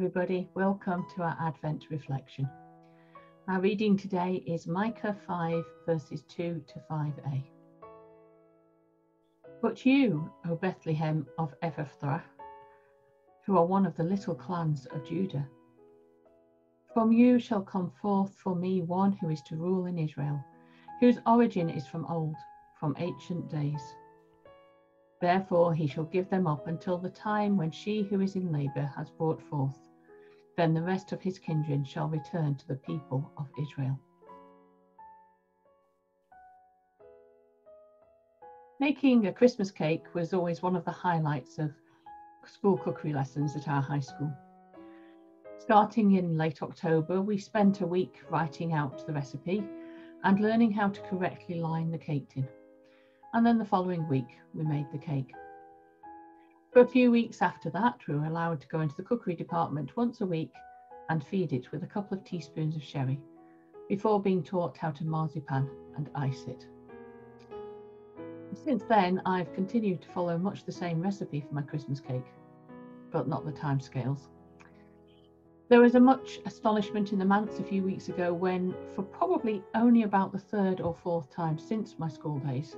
everybody, welcome to our Advent reflection. Our reading today is Micah 5 verses 2 to 5a. But you, O Bethlehem of Ephrathah, who are one of the little clans of Judah, from you shall come forth for me one who is to rule in Israel, whose origin is from old, from ancient days. Therefore he shall give them up until the time when she who is in labour has brought forth. Then the rest of his kindred shall return to the people of Israel. Making a Christmas cake was always one of the highlights of school cookery lessons at our high school. Starting in late October, we spent a week writing out the recipe and learning how to correctly line the cake tin. And then the following week, we made the cake. For a few weeks after that, we were allowed to go into the cookery department once a week and feed it with a couple of teaspoons of sherry, before being taught how to marzipan and ice it. Since then, I've continued to follow much the same recipe for my Christmas cake, but not the timescales. There was much astonishment in the manse a few weeks ago when, for probably only about the third or fourth time since my school days,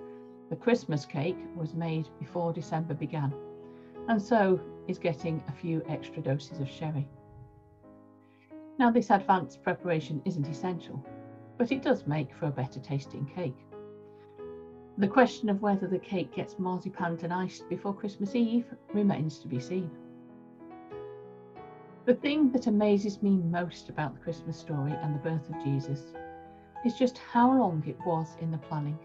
the Christmas cake was made before December began, and so is getting a few extra doses of sherry. Now, this advanced preparation isn't essential, but it does make for a better tasting cake. The question of whether the cake gets marzipaned and iced before Christmas Eve remains to be seen. The thing that amazes me most about the Christmas story and the birth of Jesus is just how long it was in the planning.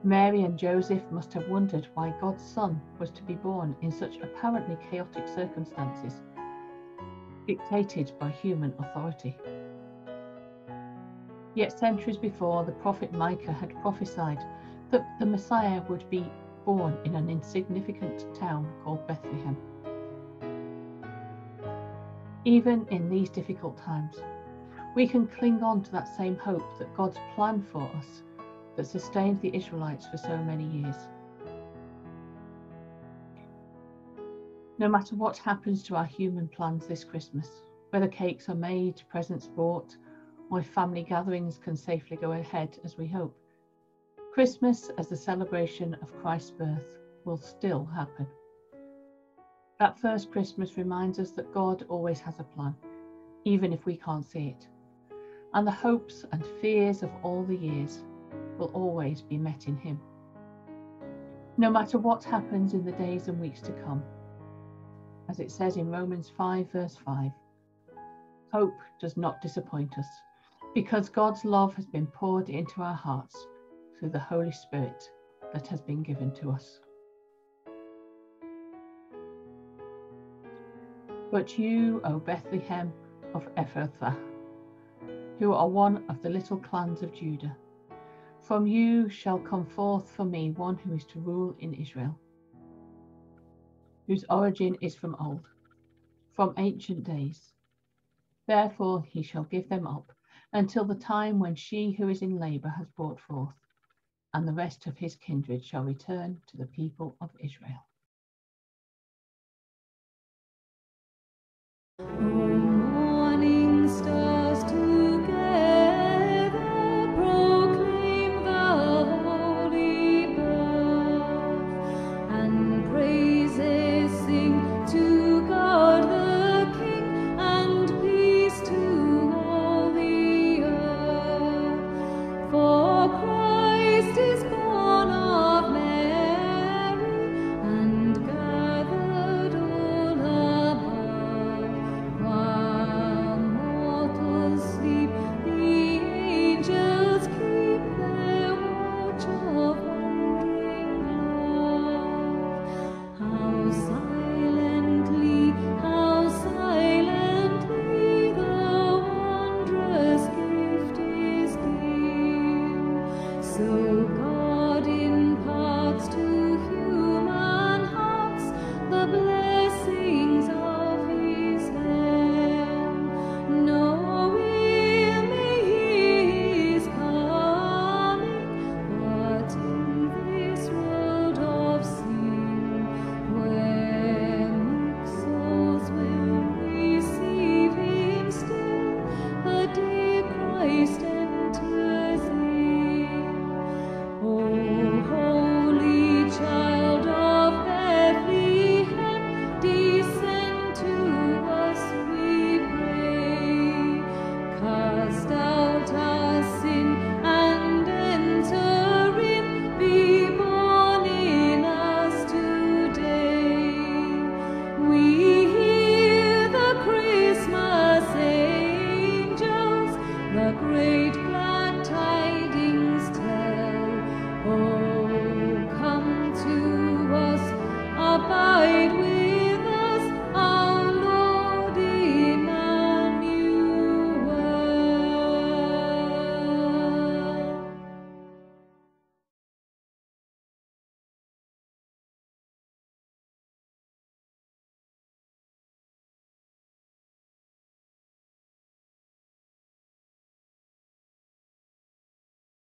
Mary and Joseph must have wondered why God's son was to be born in such apparently chaotic circumstances, dictated by human authority. Yet centuries before, the prophet Micah had prophesied that the Messiah would be born in an insignificant town called Bethlehem. Even in these difficult times, we can cling on to that same hope that God's plan for us that sustained the Israelites for so many years. No matter what happens to our human plans this Christmas, whether cakes are made, presents bought, or if family gatherings can safely go ahead as we hope, Christmas as the celebration of Christ's birth will still happen. That first Christmas reminds us that God always has a plan, even if we can't see it, and the hopes and fears of all the years will always be met in him. No matter what happens in the days and weeks to come, as it says in Romans 5 verse 5, hope does not disappoint us, because God's love has been poured into our hearts through the Holy Spirit that has been given to us. But you, O Bethlehem of Ephrathah, who are one of the little clans of Judah, from you shall come forth for me one who is to rule in Israel, whose origin is from old, from ancient days. Therefore he shall give them up until the time when she who is in labour has brought forth, and the rest of his kindred shall return to the people of Israel. Morning stars together proclaim the holy birth, and praises sing to God the King, and peace to all the earth. For Christ is born of Mary, and gathered all above. While mortals sleep, the angels keep their watch of wondering love. How silently the wondrous gift is given. So